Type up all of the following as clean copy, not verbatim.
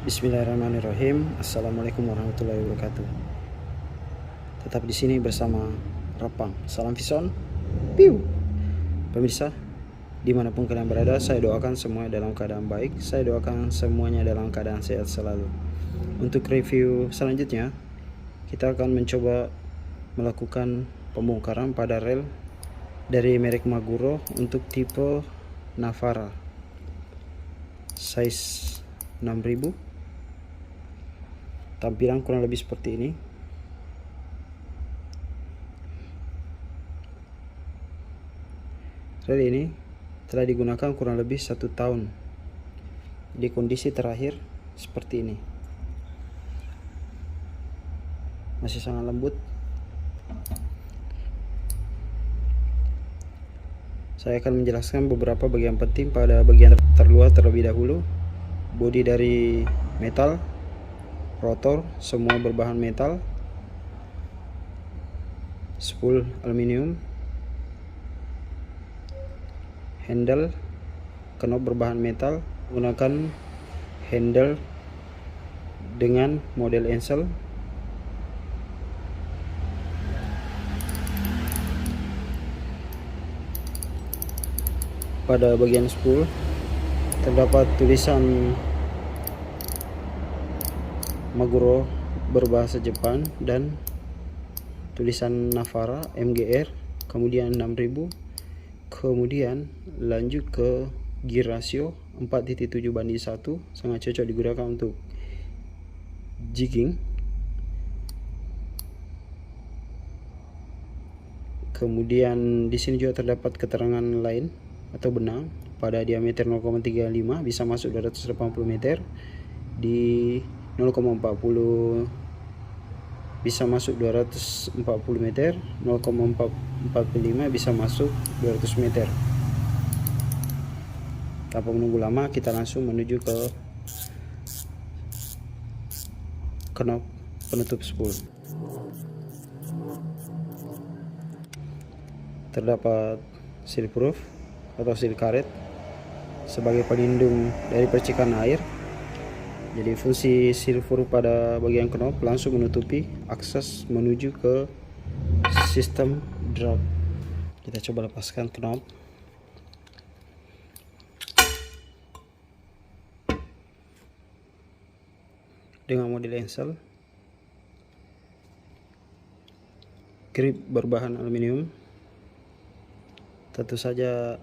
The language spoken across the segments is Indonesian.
Bismillahirrahmanirrahim. Assalamualaikum warahmatullahi wabarakatuh. Tetap di sini bersama Rapang. Salam Vison. Piu. Pemirsa, dimanapun kalian berada, saya doakan semua dalam keadaan baik. Saya doakan semuanya dalam keadaan sehat selalu. Untuk review selanjutnya, kita akan mencoba melakukan pembongkaran pada rel dari merek Maguro untuk tipe Navara size 6000. Tampilan kurang lebih seperti ini. Rel ini telah digunakan kurang lebih 1 tahun. Di kondisi terakhir seperti ini. Masih sangat lembut. Saya akan menjelaskan beberapa bagian penting pada bagian terluar terlebih dahulu. Bodi dari metal, rotor semua berbahan metal, spool aluminium, handle knob berbahan metal, gunakan handle dengan model Ansel. Pada bagian spool terdapat tulisan Maguro berbahasa Jepang dan tulisan Navara MGR, kemudian 6000, kemudian lanjut ke gear ratio 4.7:1, sangat cocok digunakan untuk jigging. Kemudian di sini juga terdapat keterangan lain atau benang pada diameter 0,35 bisa masuk 280 meter, di 0,40 bisa masuk 240 meter, 0,45 bisa masuk 200 meter. Tanpa menunggu lama, kita langsung menuju ke knob penutup spool. Terdapat seal proof atau seal karet sebagai pelindung dari percikan air. Jadi fungsi seal proof pada bagian knob langsung menutupi akses menuju ke sistem drop. Kita coba lepaskan knob. Dengan model Ansel, grip berbahan aluminium, tentu saja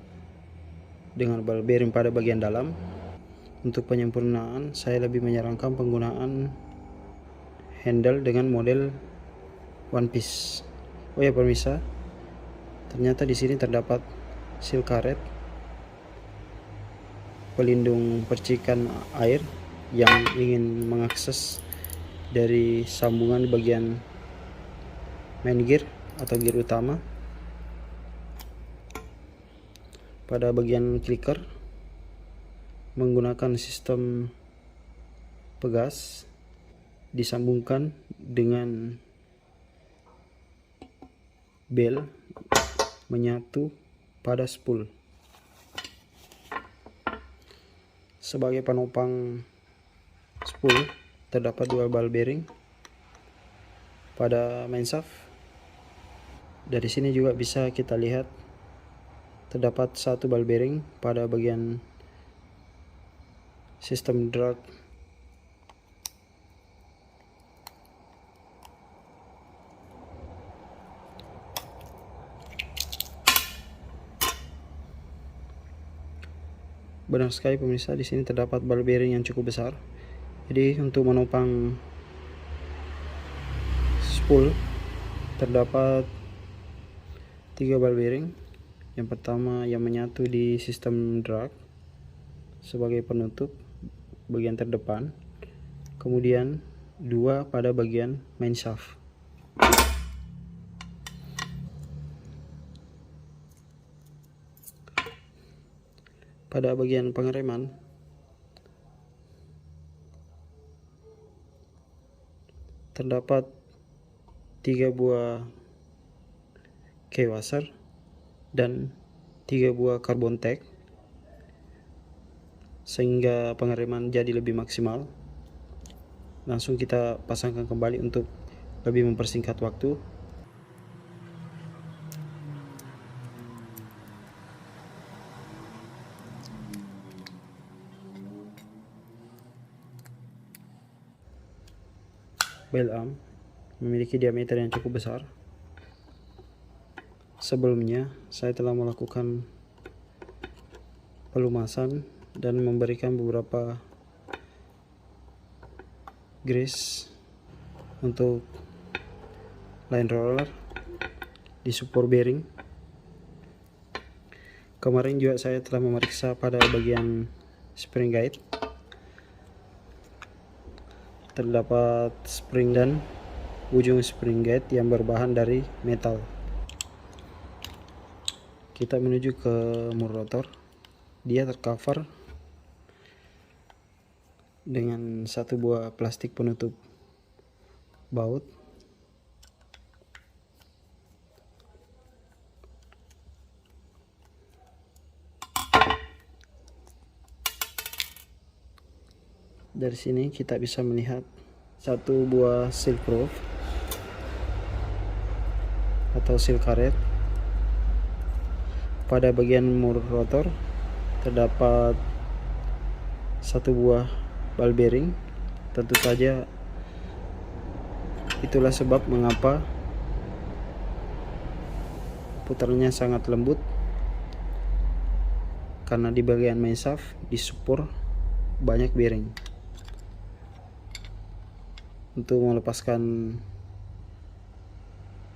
dengan ball bearing pada bagian dalam. Untuk penyempurnaan, saya lebih menyarankan penggunaan handle dengan model one piece. Oh ya pemirsa, ternyata di sini terdapat seal karet pelindung percikan air yang ingin mengakses dari sambungan bagian main gear atau gear utama. Pada bagian clicker menggunakan sistem pegas disambungkan dengan bel menyatu pada spool. Sebagai penopang spool terdapat 2 ball bearing pada main shaft. Dari sini juga bisa kita lihat terdapat 1 ball bearing pada bagian sistem drag. Benar sekali pemirsa, di sini terdapat ball bearing yang cukup besar. Jadi untuk menopang spool terdapat 3 ball bearing. Yang pertama yang menyatu di sistem drag sebagai penutup bagian terdepan, kemudian 2 pada bagian main shaft. Pada bagian pengereman terdapat 3 buah key washer dan 3 buah carbon tag sehingga pengereman jadi lebih maksimal. Langsung kita pasangkan kembali untuk lebih mempersingkat waktu. Bell arm memiliki diameter yang cukup besar. Sebelumnya saya telah melakukan pelumasan dan memberikan beberapa grease untuk line roller di support bearing. Kemarin juga saya telah memeriksa pada bagian spring guide. Terdapat spring dan ujung spring guide yang berbahan dari metal. Kita menuju ke mur rotor. Dia tercover dengan satu buah plastik penutup baut. Dari sini kita bisa melihat satu buah seal groove atau seal karet. Pada bagian mur rotor terdapat satu buah ball bearing. Tentu saja itulah sebab mengapa putarannya sangat lembut, karena di bagian main shaft di support banyak bearing. Untuk melepaskan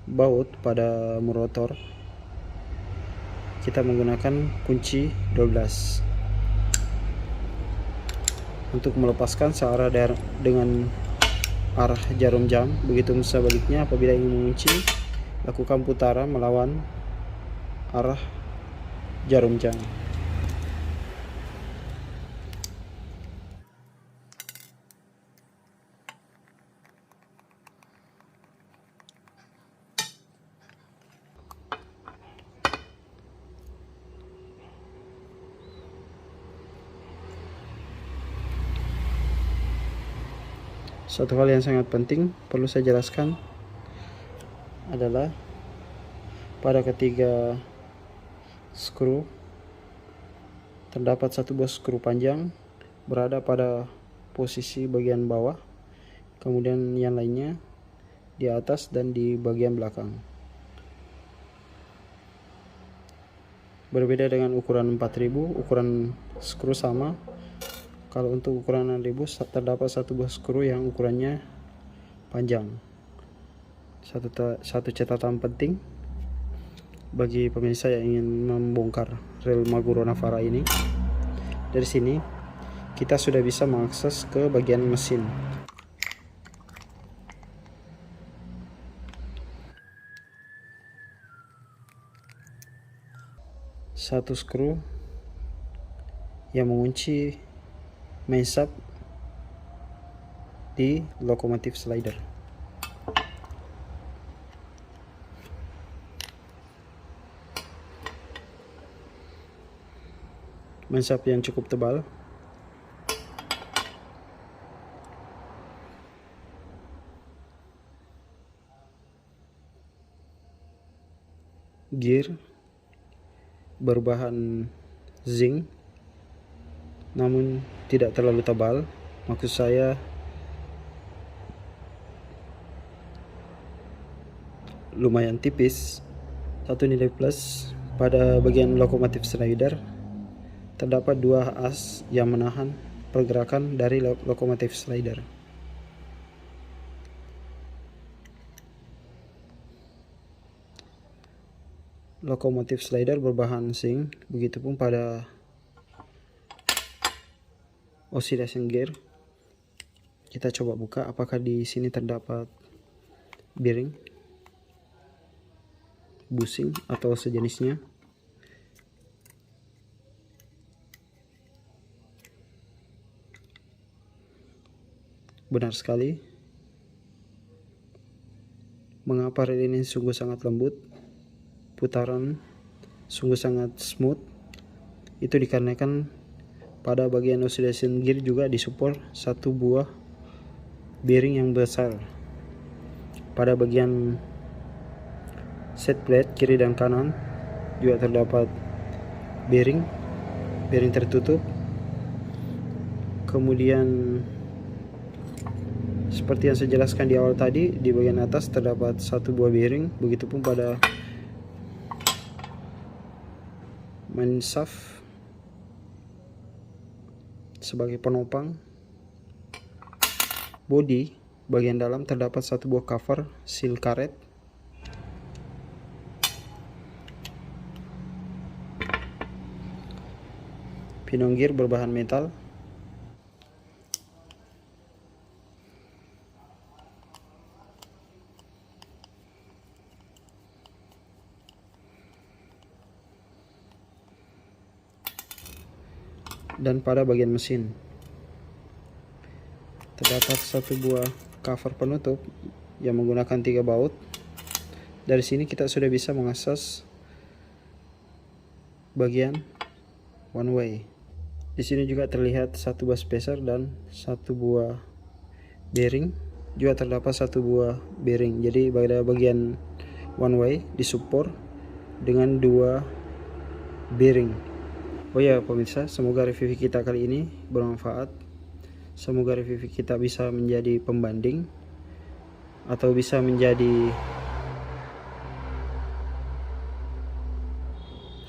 baut pada mur rotor, kita menggunakan kunci 12. Untuk melepaskan searah dengan arah jarum jam, begitu sebaliknya apabila ingin mengunci, lakukan putaran melawan arah jarum jam. Satu hal yang sangat penting perlu saya jelaskan adalah pada ketiga skru terdapat satu buah skru panjang berada pada posisi bagian bawah, kemudian yang lainnya di atas dan di bagian belakang. Berbeda dengan ukuran 4000, ukuran skru sama. Kalau untuk ukuran 6000 terdapat satu buah skru yang ukurannya panjang. Satu catatan penting bagi pemirsa yang ingin membongkar rel Maguro Navara ini, dari sini kita sudah bisa mengakses ke bagian mesin. Satu skru yang mengunci main shaft di lokomotif slider. Main shaft yang cukup tebal. Gear berbahan zinc namun tidak terlalu tebal. Maksud saya lumayan tipis. Satu nilai plus, pada bagian lokomotif slider terdapat dua as yang menahan pergerakan dari lokomotif slider. Lokomotif slider berbahan zinc, begitupun pada oscillation gear. Kita coba buka apakah di sini terdapat bearing, bushing atau sejenisnya. Benar sekali. Mengapa rel ini sungguh sangat lembut, putaran sungguh sangat smooth? Itu dikarenakan pada bagian oscillation gear juga disupport satu buah bearing yang besar. Pada bagian set plate kiri dan kanan juga terdapat bearing tertutup. Kemudian seperti yang saya jelaskan di awal tadi, di bagian atas terdapat satu buah bearing, begitupun pada main shaft sebagai penopang. Bodi bagian dalam terdapat satu buah cover seal karet. Pinion gear berbahan metal. Dan pada bagian mesin terdapat satu buah cover penutup yang menggunakan 3 baut. Dari sini kita sudah bisa mengakses bagian one way. Di sini juga terlihat satu buah spacer dan satu buah bearing. Juga terdapat satu buah bearing. Jadi pada bagian one way disupport dengan 2 bearing. Oh ya pemirsa, semoga review kita kali ini bermanfaat. Semoga review kita bisa menjadi pembanding atau bisa menjadi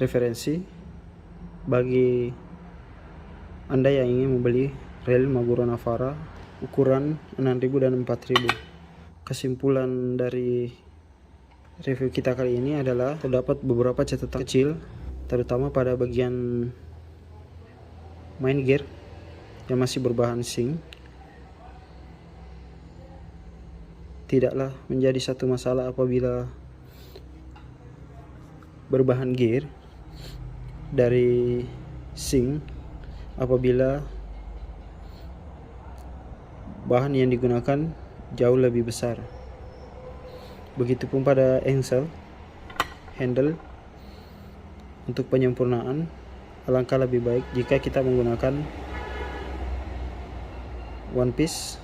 referensi bagi Anda yang ingin membeli rel Maguro Navara ukuran 6000 dan 4000. Kesimpulan dari review kita kali ini adalah terdapat beberapa catatan kecil, terutama pada bagian main gear yang masih berbahan zinc. Tidaklah menjadi satu masalah apabila berbahan gear dari zinc apabila bahan yang digunakan jauh lebih besar. Begitupun pada handle. Untuk penyempurnaan, alangkah lebih baik jika kita menggunakan one piece.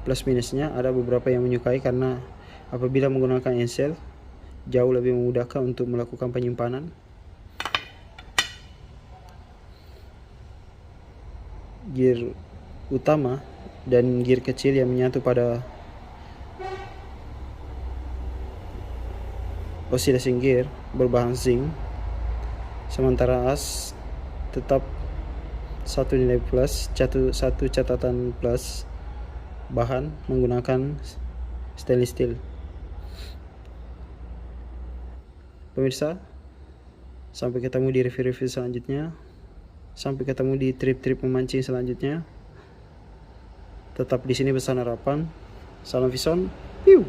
Plus minusnya ada beberapa yang menyukai karena apabila menggunakan engsel jauh lebih memudahkan untuk melakukan penyimpanan. Gear utama dan gear kecil yang menyatu pada oscillation gear berbahan zinc, sementara as tetap satu nilai plus, satu catatan plus, bahan menggunakan stainless steel. Pemirsa, sampai ketemu di review-review selanjutnya. Sampai ketemu di trip-trip memancing selanjutnya. Tetap di sini bersama harapan. Salam Vison. Piu.